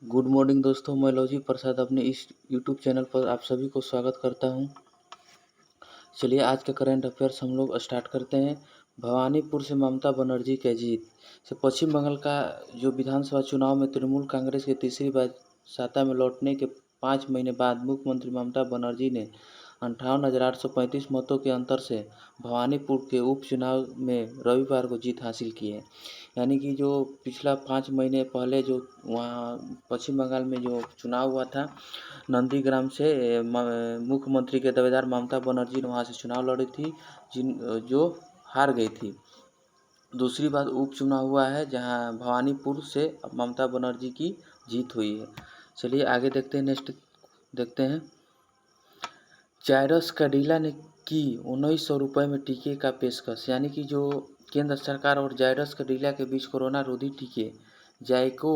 Good morning दोस्तों, मैं लौजी प्रसाद अपने इस यूट्यूब चैनल पर आप सभी को स्वागत करता हूं। चलिए आज का करंट अफेयर्स हम लोग स्टार्ट करते हैं। भवानीपुर से ममता बनर्जी की जीत से पश्चिम बंगाल का जो विधानसभा चुनाव में तृणमूल कांग्रेस के तीसरी बार सत्ता में लौटने के 5 महीने बाद मुख्यमंत्री ममता बनर्जी ने 58,835 मतों के अंतर से भवानीपुर के उपचुनाव में रविवार को जीत हासिल की है। यानी कि जो पिछला 5 महीने पहले जो वहाँ पश्चिम बंगाल में जो चुनाव हुआ था, नंदीग्राम से मुख्यमंत्री के दावेदार ममता बनर्जी ने वहाँ से चुनाव लड़ी थी, जो हार गई थी। दूसरी बार उपचुनाव हुआ है जहां भवानीपुर से ममता बनर्जी की जीत हुई है। चलिए आगे देखते हैं। नेक्स्ट देखते हैं। जायरस कैडिला ने की 1900 रुपये में टीके का पेशकश। यानी कि जो केंद्र सरकार और जायरस कैडिला के बीच कोरोना रोधी टीके जाइको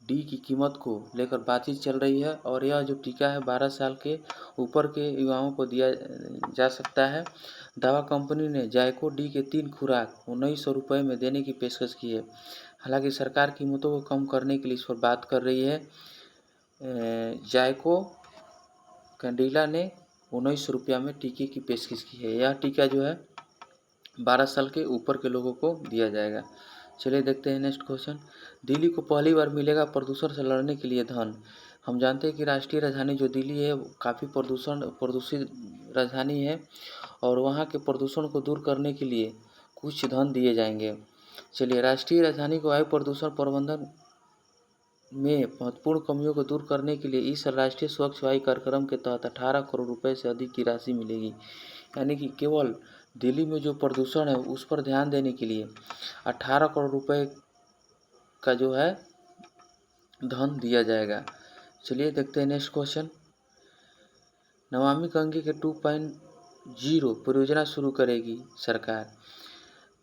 डी की कीमत को लेकर बातचीत चल रही है और यह जो टीका है 12 साल के ऊपर के युवाओं को दिया जा सकता है। दवा कंपनी ने जाइको डी के 3 खुराक 1900 रुपये में देने की पेशकश की है। हालांकि सरकार कीमतों को कम करने के लिए इस पर बात कर रही है। जाइको कैडिला ने 1900 रुपया में टीके की पेशकश की है। यह टीका जो है 12 साल के ऊपर के लोगों को दिया जाएगा। चलिए देखते हैं नेक्स्ट क्वेश्चन। दिल्ली को पहली बार मिलेगा प्रदूषण से लड़ने के लिए धन। हम जानते हैं कि राष्ट्रीय राजधानी जो दिल्ली है काफ़ी प्रदूषित राजधानी है और वहाँ के प्रदूषण को दूर करने के लिए कुछ धन दिए जाएंगे। चलिए, राष्ट्रीय राजधानी को वायु प्रदूषण प्रबंधन में महत्वपूर्ण कमियों को दूर करने के लिए इस राष्ट्रीय स्वच्छ वायु कार्यक्रम के तहत 18 करोड़ रुपए से अधिक की राशि मिलेगी। यानी कि केवल दिल्ली में जो प्रदूषण है उस पर ध्यान देने के लिए 18 करोड़ रुपए का जो है धन दिया जाएगा। चलिए देखते हैं नेक्स्ट क्वेश्चन। नमामि गंगे के 2.0 परियोजना शुरू करेगी सरकार।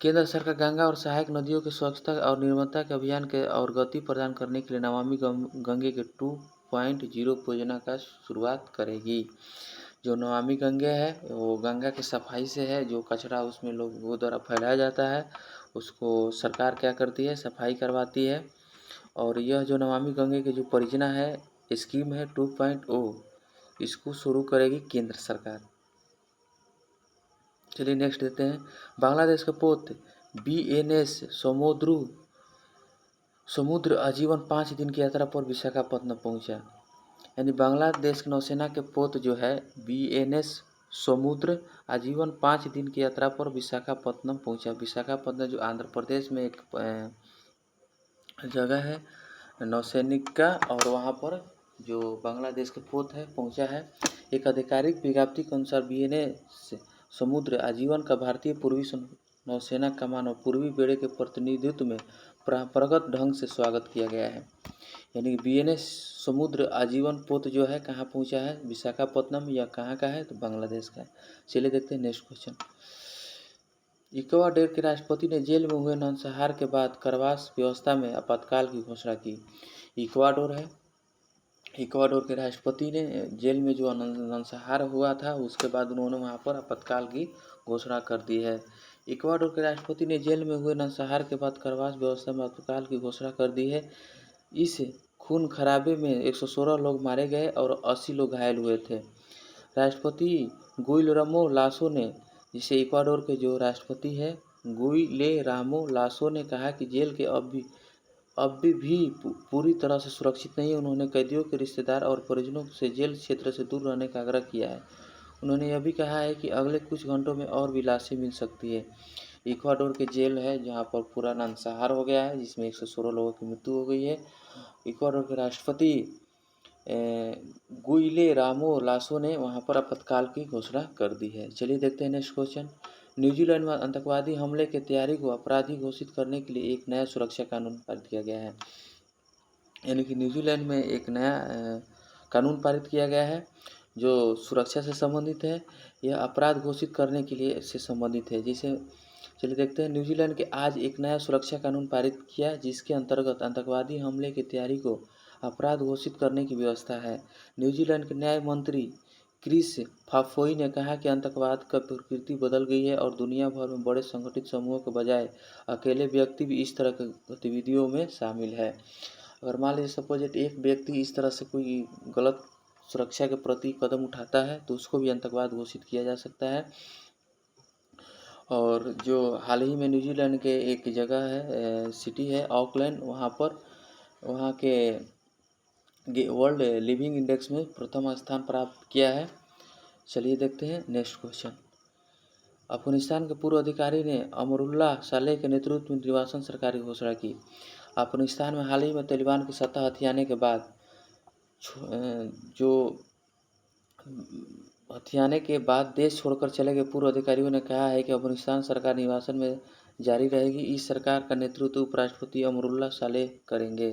केंद्र सरकार गंगा और सहायक नदियों की स्वच्छता और निर्मलता के अभियान के और गति प्रदान करने के लिए नमामि गंगे के 2.0 परियोजना का शुरुआत करेगी। जो नमामि गंगे है वो गंगा की सफाई से है। जो कचरा उसमें लोगों द्वारा फैलाया जाता है उसको सरकार क्या करती है, सफाई करवाती है। और यह जो नमामि गंगे की जो परियोजना है, स्कीम है 2.0, इसको शुरू करेगी केंद्र सरकार। चलिए नेक्स्ट देते हैं। बांग्लादेश का पोत बीएनएस समुद्र आजीवन 5 दिन की यात्रा पर विशाखापत्तनम पहुंचा। यानी बांग्लादेश की नौसेना के पोत जो है बीएनएस समुद्र आजीवन 5 दिन की यात्रा पर विशाखापत्तनम पहुंचा। विशाखापत्तनम जो आंध्र प्रदेश में एक जगह है नौसैनिक का, और वहाँ पर जो बांग्लादेश के पोत है पहुंचा है। एक आधिकारिक विज्ञप्ति के अनुसार बीएनएस समुद्र आजीवन का भारतीय पूर्वी नौसेना कमान और पूर्वी बेड़े के प्रतिनिधित्व में परंपरागत ढंग से स्वागत किया गया है। यानी कि बीएनएस समुद्र आजीवन पोत जो है कहाँ पहुंचा है, विशाखापत्तनम। या कहाँ का है, तो बांग्लादेश का है। चलिए देखते हैं नेक्स्ट क्वेश्चन। इक्वाडोर के राष्ट्रपति ने जेल में हुए नरसंहार के बाद कारावास व्यवस्था में आपातकाल की घोषणा की। इक्वाडोर है, इक्वाडोर के राष्ट्रपति ने जेल में जो नरसंहार हुआ था उसके बाद उन्होंने वहां पर आपातकाल की घोषणा कर दी है। इक्वाडोर के राष्ट्रपति ने जेल में हुए नरसंहार के बाद कारावास व्यवस्था में आपातकाल की घोषणा कर दी है। इस खून खराबे में 116 लोग मारे गए और 80 लोग घायल हुए थे। राष्ट्रपति गुइलर्मो लासो ने, जिसे इक्वाडोर के जो राष्ट्रपति है गुइलेरामो लासो ने कहा कि जेल के अब भी पूरी तरह से सुरक्षित नहीं है। उन्होंने कैदियों के रिश्तेदार और परिजनों से जेल क्षेत्र से दूर रहने का आग्रह किया है। उन्होंने यह भी कहा है कि अगले कुछ घंटों में और भी लाशें मिल सकती है। इक्वाडोर के जेल है जहां पर पूरा नरसंहार हो गया है जिसमें 116 लोगों की मृत्यु हो गई है। इक्वाडोर के राष्ट्रपति गुइलेरामो लासो ने वहां पर आपातकाल की घोषणा कर दी है। चलिए देखते हैं नेक्स्ट क्वेश्चन। न्यूजीलैंड में आतंकवादी हमले की तैयारी को अपराधी घोषित करने के लिए एक नया सुरक्षा कानून पारित किया गया है। यानी कि न्यूजीलैंड में एक नया कानून पारित किया गया है जो सुरक्षा से संबंधित है। यह अपराध घोषित करने के लिए से संबंधित है। जिसे चलिए देखते हैं। न्यूजीलैंड के आज एक नया सुरक्षा कानून पारित किया जिसके अंतर्गत आतंकवादी हमले की तैयारी को अपराध घोषित करने की व्यवस्था है। न्यूजीलैंड के न्याय मंत्री क्रिस फाफोई ने कहा कि आतंकवाद का प्रकृति बदल गई है और दुनिया भर में बड़े संगठित समूहों के बजाय अकेले व्यक्ति भी इस तरह की गतिविधियों में शामिल है। अगर मान लीजिए सपोज एक व्यक्ति इस तरह से कोई गलत सुरक्षा के प्रति कदम उठाता है तो उसको भी आतंकवाद घोषित किया जा सकता है। और जो हाल ही में न्यूजीलैंड के एक जगह है, सिटी है ऑकलैंड, वहाँ के वर्ल्ड लिविंग इंडेक्स में प्रथम स्थान प्राप्त किया है। चलिए देखते हैं नेक्स्ट क्वेश्चन। अफगानिस्तान के पूर्व अधिकारी ने अमरुल्लाह सालेह के नेतृत्व में निर्वासन सरकार की घोषणा की। अफगानिस्तान में हाल ही में तालिबान की सत्ता हथियाने के बाद देश छोड़कर चले गए पूर्व अधिकारियों ने कहा है कि अफगानिस्तान सरकार निर्वासन में जारी रहेगी। इस सरकार का नेतृत्व उपराष्ट्रपति अमरुल्लाह सालेह करेंगे।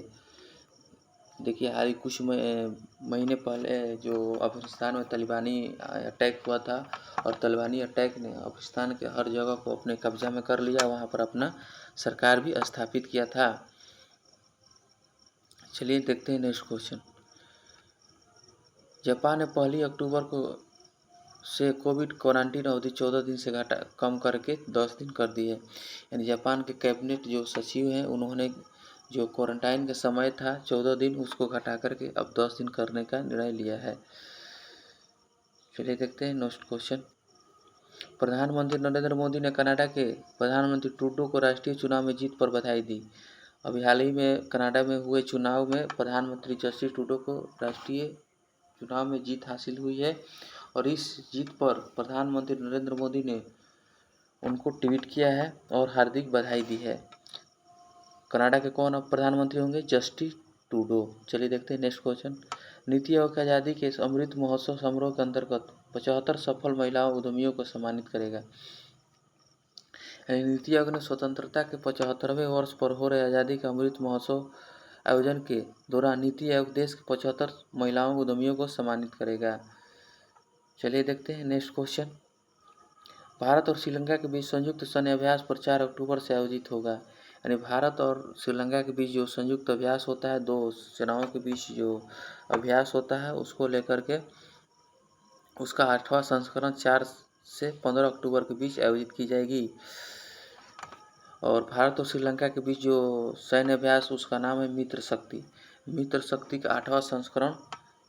देखिए हाल ही कुछ महीने पहले जो अफगानिस्तान में तालिबानी अटैक हुआ था और तालिबानी अटैक ने अफगानिस्तान के हर जगह को अपने कब्जा में कर लिया, वहाँ पर अपना सरकार भी स्थापित किया था। चलिए देखते हैं नेक्स्ट क्वेश्चन। जापान ने 1 अक्टूबर से कोविड क्वारंटीन अवधि 14 दिन से कम करके 10 दिन कर दी है। यानी जापान के कैबिनेट जो सचिव हैं उन्होंने जो क्वारंटाइन का समय था 14 दिन, उसको घटा करके अब 10 दिन करने का निर्णय लिया है। चलिए देखते हैं नेक्स्ट क्वेश्चन। प्रधानमंत्री नरेंद्र मोदी ने कनाडा के प्रधानमंत्री ट्रूडो को राष्ट्रीय चुनाव में जीत पर बधाई दी। अभी हाल ही में कनाडा में हुए चुनाव में प्रधानमंत्री जस्टिन ट्रूडो को राष्ट्रीय चुनाव में जीत हासिल हुई है और इस जीत पर प्रधानमंत्री नरेंद्र मोदी ने उनको ट्वीट किया है और हार्दिक बधाई दी है। कनाडा के कौन अब प्रधानमंत्री होंगे? Justin Trudeau. चलिए देखते हैं नेक्स्ट क्वेश्चन। नीति आयोग आज़ादी के अमृत महोत्सव समारोह के अंतर्गत 75 सफल महिला उद्यमियों को सम्मानित करेगा। नीति आयोग ने स्वतंत्रता के 75वें वर्ष पर हो रहे आज़ादी के अमृत महोत्सव आयोजन के दौरान नीति आयोग देश के 75 महिलाओं उद्यमियों को सम्मानित करेगा। चलिए देखते हैं नेक्स्ट क्वेश्चन। भारत और श्रीलंका के बीच संयुक्त सैन्य अभ्यास पर 4 अक्टूबर से आयोजित होगा। यानी भारत और श्रीलंका के बीच जो संयुक्त अभ्यास होता है, दो सेनाओं के बीच जो अभ्यास होता है, उसको लेकर के उसका 8वां संस्करण 4 से 15 अक्टूबर के बीच आयोजित की जाएगी। और भारत और श्रीलंका के बीच जो सैन्य अभ्यास उसका नाम है मित्र शक्ति। मित्र शक्ति का 8वां संस्करण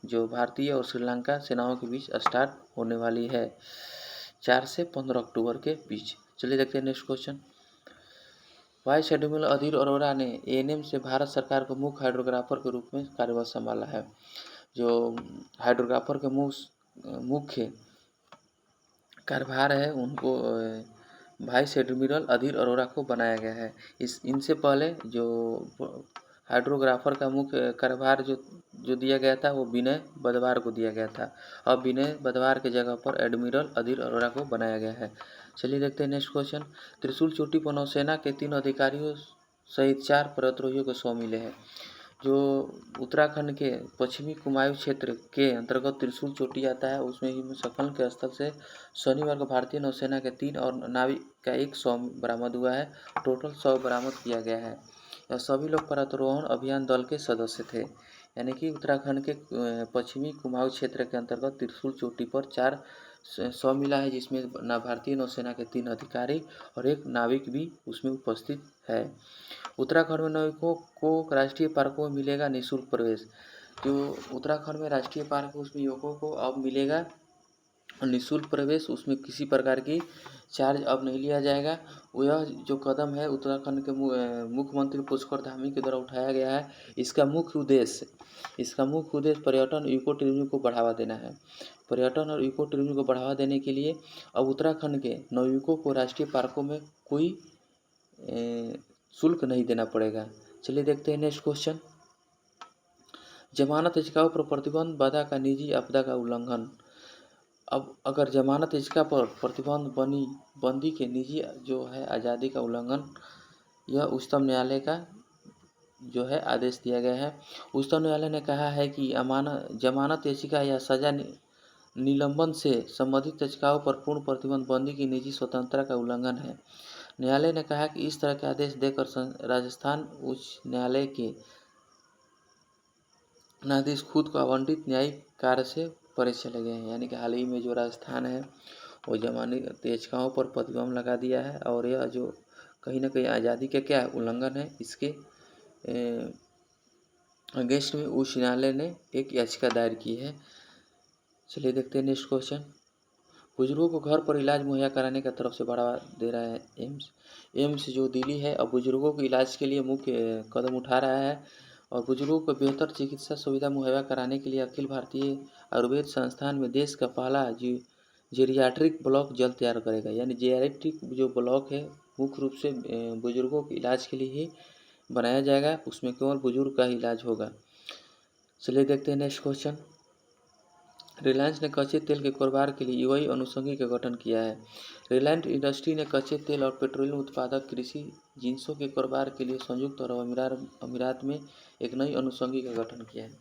जो भारतीय और श्रीलंका सेनाओं के बीच स्टार्ट होने वाली है 4 से 15 अक्टूबर के बीच। चलिए देखते हैं नेक्स्ट क्वेश्चन। वाइस एडमिरल अधीर अरोड़ा ने एएनएम से भारत सरकार को मुख्य हाइड्रोग्राफर के रूप में कार्यभार संभाला है। जो हाइड्रोग्राफर के मुख्य कार्यभार है उनको वाइस एडमिरल अधीर अरोड़ा को बनाया गया है। इनसे पहले जो हाइड्रोग्राफर का मुख्य कार्यभार जो दिया गया था वो विनय बदवार को दिया गया था। अब विनय बदवार के जगह पर एडमिरल अधीर अरोड़ा को बनाया गया है। चलिए देखते हैं नेक्स्ट क्वेश्चन। त्रिशूल चोटी पर नौसेना के 3 अधिकारियों सहित 4 पर्वतारोहियों को शव मिले हैं। जो उत्तराखंड के पश्चिमी कुमाऊं क्षेत्र के अंतर्गत त्रिशूल चोटी आता है, उसमें हिमस्खलन के स्थल से शनिवार को भारतीय नौसेना के 3 और नाविक का 1 शव बरामद हुआ है। टोटल 100 बरामद किया गया है। यह सभी लोग पर्वतारोहण अभियान दल के सदस्य थे। यानी कि उत्तराखंड के पश्चिमी कुमाऊं क्षेत्र के अंतर्गत त्रिशूल चोटी पर 4 शव मिला है, जिसमें भारतीय नौसेना के 3 अधिकारी और 1 नाविक भी उसमें उपस्थित है। उत्तराखंड में नाविकों को राष्ट्रीय पार्कों में मिलेगा निःशुल्क प्रवेश। जो उत्तराखंड में राष्ट्रीय पार्क है उसमें युवकों को अब मिलेगा निःशुल्क प्रवेश, उसमें किसी प्रकार की चार्ज अब नहीं लिया जाएगा। यह जो कदम है उत्तराखंड के मुख्यमंत्री पुष्कर धामी के द्वारा उठाया गया है। इसका मुख्य उद्देश्य पर्यटन इको टूरिज्म को बढ़ावा देना है। पर्यटन और इको टूरिज्म को बढ़ावा देने के लिए अब उत्तराखंड के नाविकों को राष्ट्रीय पार्कों में कोई शुल्क नहीं देना पड़ेगा। चलिए देखते हैं नेक्स्ट क्वेश्चन। जमानत याचिकाओं पर प्रतिबंध बाधा का निजी आपदा का उल्लंघन। अब अगर जमानत याचिका पर प्रतिबंध बंदी के निजी जो है आज़ादी का उल्लंघन, यह उच्चतम न्यायालय का जो है आदेश दिया गया है। उच्चतम न्यायालय ने कहा है कि जमानत याचिका या सजा निलंबन से संबंधित याचिकाओं पर पूर्ण प्रतिबंध बंदी की निजी स्वतंत्रता का उल्लंघन है। न्यायालय ने कहा कि इस तरह के आदेश देकर राजस्थान उच्च न्यायालय के न्यायाधीश खुद को आवंटित न्यायिक कार्य से परे चले गए हैं। यानी कि हाल ही में जो राजस्थान है वो जमानत याचिकाओं पर प्रतिबंध लगा दिया है और यह जो कहीं ना कहीं आज़ादी का क्या उल्लंघन है, इसके अगेंस्ट में उच्च न्यायालय ने एक याचिका दायर की है। चलिए देखते हैं नेक्स्ट क्वेश्चन। बुजुर्गों को घर पर इलाज मुहैया कराने का तरफ से बढ़ावा दे रहा है एम्स। एम्स जो दिल्ली है अब बुजुर्गों के इलाज के लिए मुख्य कदम उठा रहा है और बुजुर्गों को बेहतर चिकित्सा सुविधा मुहैया कराने के लिए अखिल भारतीय आयुर्वेद संस्थान में देश का पहला जेरियाट्रिक ब्लॉक जल्द तैयार करेगा। यानी जेरियाट्रिक जो ब्लॉक है मुख्य रूप से बुजुर्गों के इलाज के लिए ही बनाया जाएगा, उसमें केवल बुजुर्ग का ही इलाज होगा। चलिए देखते हैं नेक्स्ट क्वेश्चन। रिलायंस ने कच्चे तेल के कारोबार के लिए यूएई अनुषंगी का गठन किया है। रिलायंस इंडस्ट्री ने कच्चे तेल और पेट्रोलियम उत्पादक कृषि जिंसों के कारोबार के लिए संयुक्त अरब अमीरात में एक नई अनुषंगी का गठन किया है।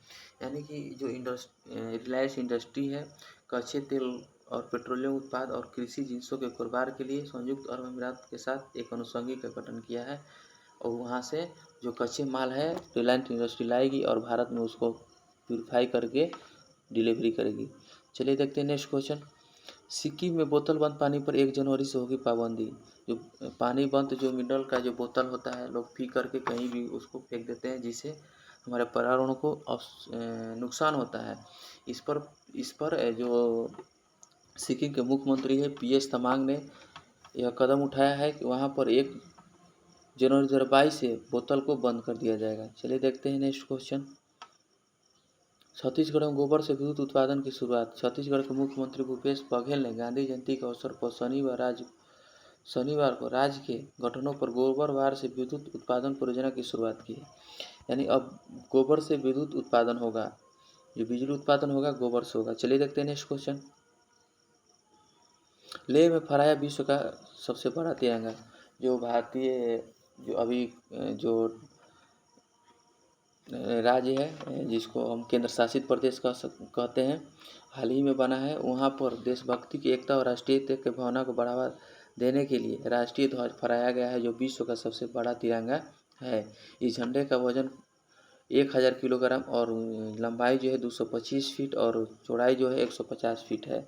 यानी कि जो रिलायंस इंडस्ट्री है कच्चे तेल और पेट्रोलियम उत्पाद और कृषि जिंसों के कारोबार के लिए संयुक्त अरब अमीरात के साथ एक अनुषंगी का गठन किया है और वहाँ से जो कच्चे माल है रिलायंस इंडस्ट्री लाएगी और भारत में उसको प्यूरिफाई करके डिलीवरी करेगी। चलिए देखते हैं नेक्स्ट क्वेश्चन। सिक्किम में बोतल बंद पानी पर 1 जनवरी से होगी पाबंदी। जो पानी बंद जो मिनरल का जो बोतल होता है लोग पी करके कहीं भी उसको फेंक देते हैं जिससे हमारे पर्यावरण को नुकसान होता है। इस पर जो सिक्किम के मुख्यमंत्री है PS तमांग ने यह कदम उठाया है कि वहाँ पर 1 जनवरी 2022 से बोतल को बंद कर दिया जाएगा। चलिए देखते हैं नेक्स्ट क्वेश्चन। छत्तीसगढ़ में गोबर से विद्युत उत्पादन की शुरुआत। छत्तीसगढ़ के मुख्यमंत्री भूपेश बघेल ने गांधी जयंती के अवसर पर शनिवार को राज्य के गठनों पर गोबर वार से विद्युत उत्पादन परियोजना की शुरुआत की है। यानी अब गोबर से विद्युत उत्पादन होगा, जो बिजली उत्पादन होगा गोबर से होगा। चलिए देखते हैं नेक्स्ट क्वेश्चन। लेह में फहराया विश्व का सबसे बड़ा तिरंगा। जो भारतीय जो अभी जो राज्य है जिसको हम केंद्र शासित प्रदेश कहते हैं, हाल ही में बना है, वहाँ पर देशभक्ति की एकता और राष्ट्रीयता की भावना को बढ़ावा देने के लिए राष्ट्रीय ध्वज फहराया गया है जो विश्व का सबसे बड़ा तिरंगा है। इस झंडे का वजन 1000 किलोग्राम और लंबाई जो है 225 फीट और चौड़ाई जो है 150 फीट है।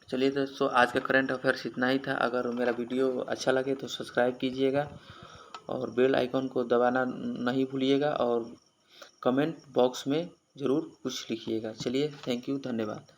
चलिए दोस्तों आज का करंट अफेयर्स इतना ही था। अगर मेरा वीडियो अच्छा लगे तो सब्सक्राइब कीजिएगा और बेल आइकन को दबाना नहीं भूलिएगा और कमेंट बॉक्स में ज़रूर कुछ लिखिएगा। चलिए थैंक यू, धन्यवाद।